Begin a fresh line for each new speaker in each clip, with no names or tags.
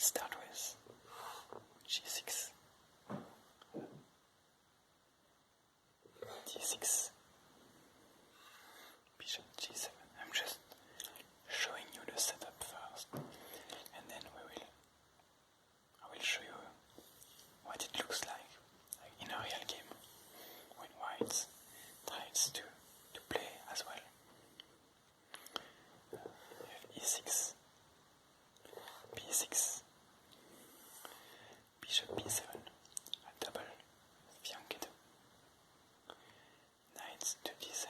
Let's start with g6, d6, bishop g7. I'm just showing you the setup first, and then I will show you what it looks like in a real game when white tries to play as well. We have e6, b6, bishop b7, a double fianchetto, knight to d7,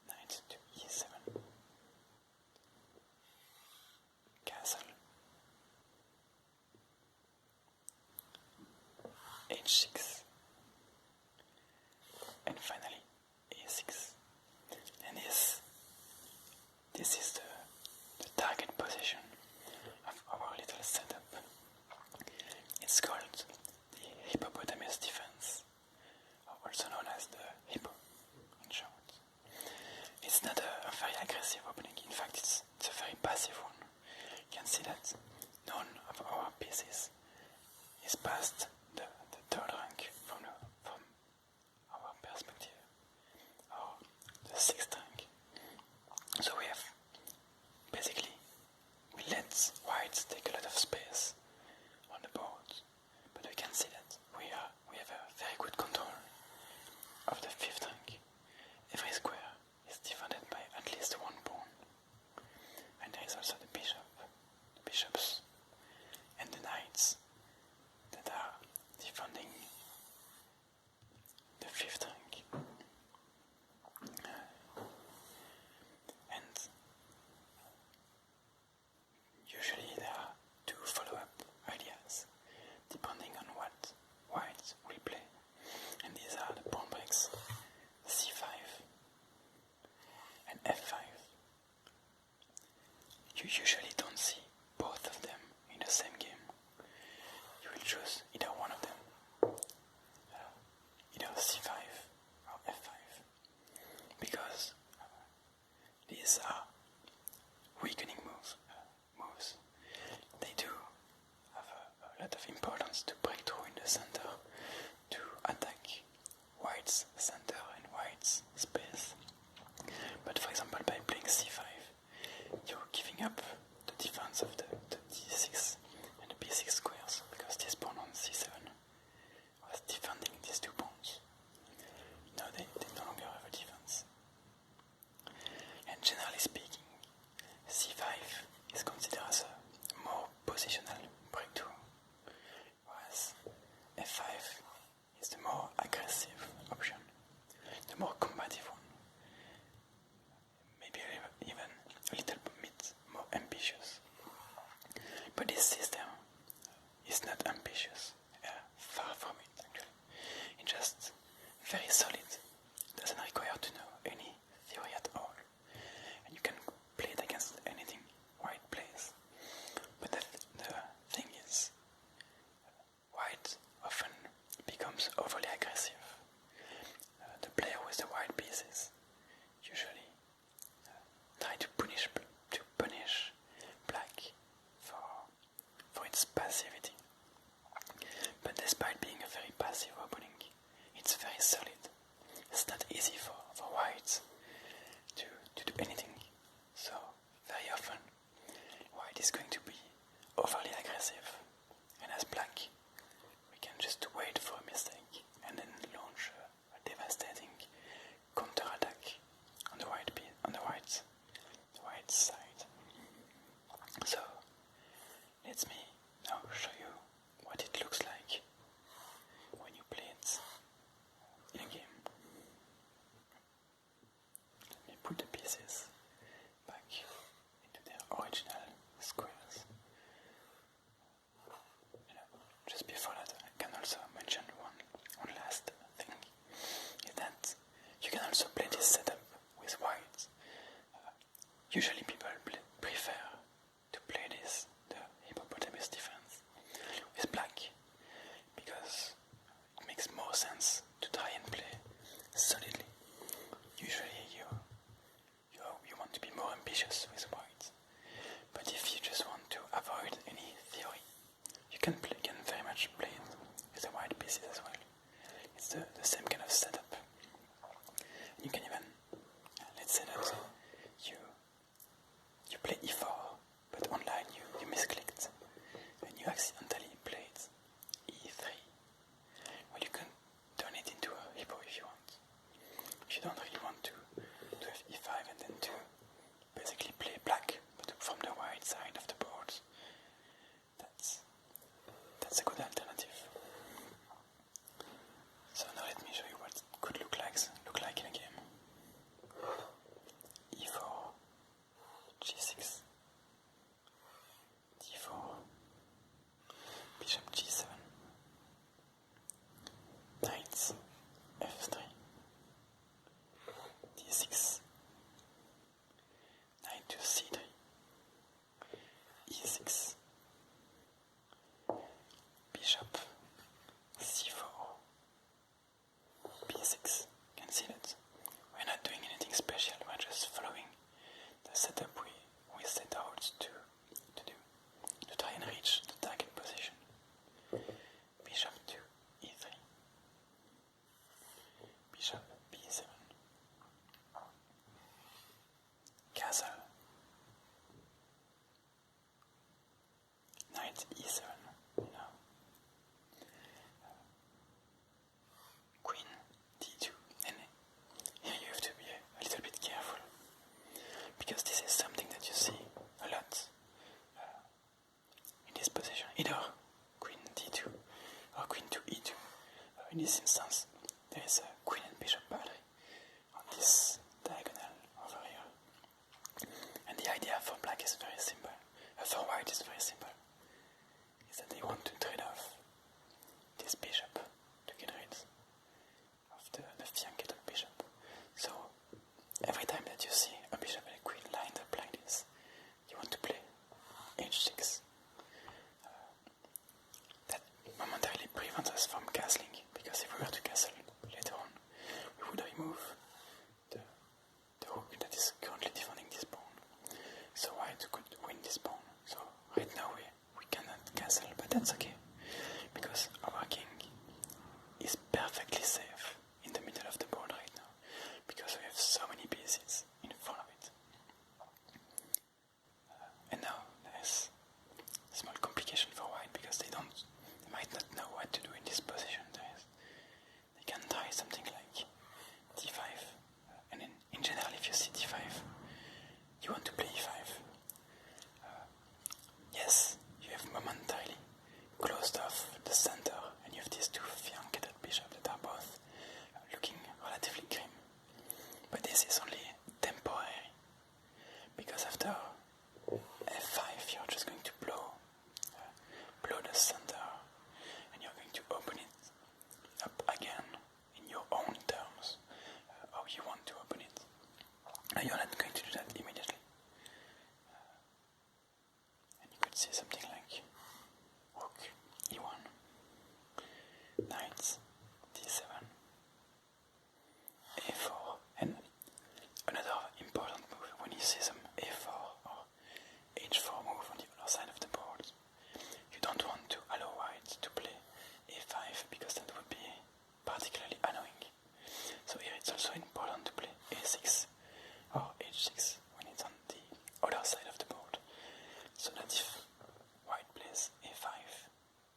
knight to e7, castle, h6, and finally a6. And this is the target position of our little setup. It's called the Hippopotamus Defense, also known as the Hippo in short. It's not a very aggressive opening, in fact it's a very passive one. You can see that none of our pieces is past the third rank from our perspective, or the sixth rank. So we let white take a lot of space on the board, but we can see that we have a very good control of the fifth rank. Every square is defended by at least one pawn, and there is also the bishops, and the knights that are defending the fifth rank. And usually there are two follow-up ideas depending on what white will play, and these are the pawn breaks c5 and f5. You usually don't see both of them in the same game. You will choose either one of them, either c5 or f5, because these are weakening moves. They do have a lot of importance to break through in the center, to attack white's center and white's space. But for example, by playing c5, you're giving up the defense of the d6 and the b6 squares, because this pawn on c7 was defending these two pawns. Now they no longer have a defense. And generally speaking, c5 is considered as a more positional breakthrough, whereas f5 is the more aggressive option, the more combative one, maybe even a little bit more ambitious. But this system is not ambitious, far from it actually. It's just very solid, doesn't require to know any theory at all, and you can play it against anything white plays. But the thing is, white often becomes overly aggressive. The player with the white pieces usually try to punish black for its passivity. But despite being a very passive opening, it's very solid. It's not easy for white to do anything. So very often white is going to be overly aggressive, and as black we can just wait for a mistake and then launch a devastating counterattack on the white side. So let me now show you what it looks like when you play it in a game. Let me put the pieces back into their original squares. Just before that, I can also mention one last thing, is that you can also play this setup with white. Usually people prefer to play the Hippopotamus Defense, can very much play it with the white pieces as well. It's the same kind of setup. You can even, let's say that you play e4, but online you misclicked and you accidentally played e3. Well, you can turn it into a hippo if you want. If you don't really want to have e5 and then to basically play black, but from the white side of the board, that's a good alternative. So now let me show you what it could look like in a game. e4, g6, d4, bishop g7, knight f3, d6, knight to c3, e6, bishop c4, b6. You can see that we're not doing anything special, we're just following the setup we set out to do, to try and reach the target position. Bishop to e3, bishop b7, castle, knight e7, now, queen d2, and here you have to be a little bit careful, because this is something that you see a lot in this position, either queen d2 or queen to e2. In this instance, there is a queen and bishop battery on this diagonal over here. And the idea for black is very simple, for white is very simple, is that they want to trade off this bishop to get rid of the flanked bishop. So every time that you see a bishop and a queen lined up like this, you want to play h6. That momentarily prevents us from castling, because if we were to castle later on, we would remove the rook that is currently defending this pawn. So white could win this pawn. So right now we cannot castle, but that's okay, because our king is perfectly safe in the middle of the board right now, because we have so many pieces in front of it. And now there's a small complication for white, because they might not know what to do in this position. They can try something like d5, and in general, if you see d5, you want to play e5. Yes, you have momentarily closed off the center, and you have these two flanked bishops that are both looking relatively grim. But this is only temporary, because after f5 you're just going to blow the center, and you're going to open it up again in your own terms, how you want to open it. Now you're not going to do that immediately. And you could see something like rook e1, knight d7, a4, and another important move when you see some a4 or h4 move on the other side of the board. You don't want to allow white to play a5, because that would be particularly annoying. So here it's also important to play a6 or h6 when it's on the other side of the board, so that if white plays a5,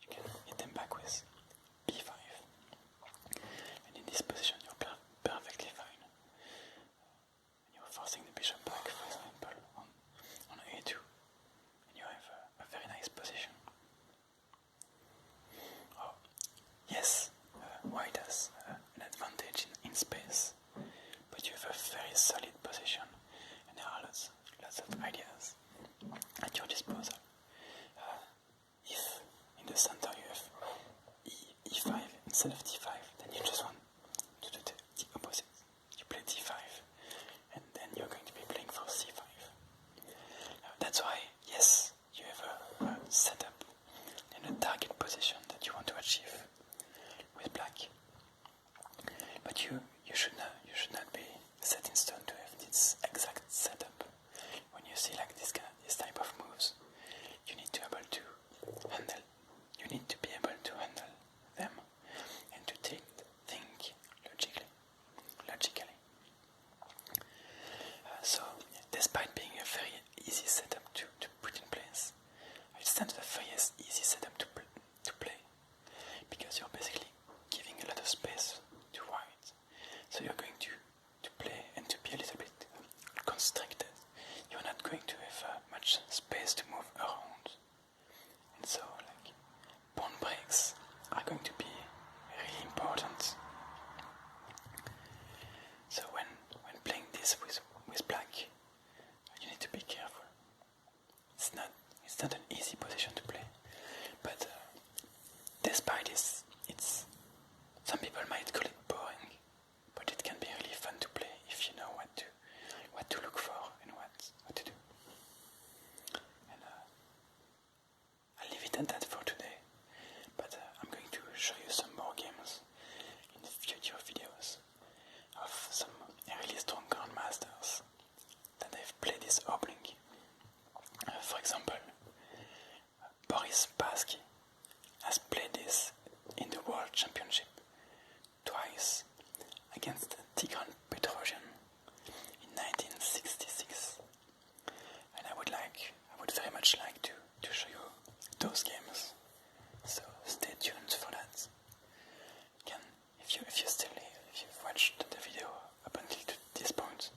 you can hit them back with b5. And in this position you're perfectly fine. You're forcing the bishop back, for example, on a2, and you have a very nice position. Oh, yes, white has an advantage in space, but you have a very solid position, and there are lots of ideas at your disposal. If in the center you have e5 instead of d5, then you just want to do the opposite. You play d5, and then you're going to be playing for c5. That's why, yes, you have a setup and a target position that you want to achieve with black. But you should not be set in stone to have this exact setup. When you see like this type of moves, you need to be able to handle. You Kaspersky has played this in the World Championship twice against Tigran Petrosian in 1966, and I would very much like to show you those games. So stay tuned for that. Again, if you're still here, if you've watched the video up until this point,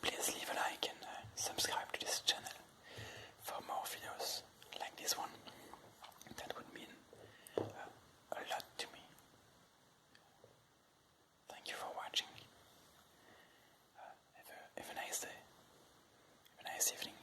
please leave a like and subscribe to this channel for more videos like this one. That would mean a lot to me. Thank you for watching. Have a nice day. Have a nice evening.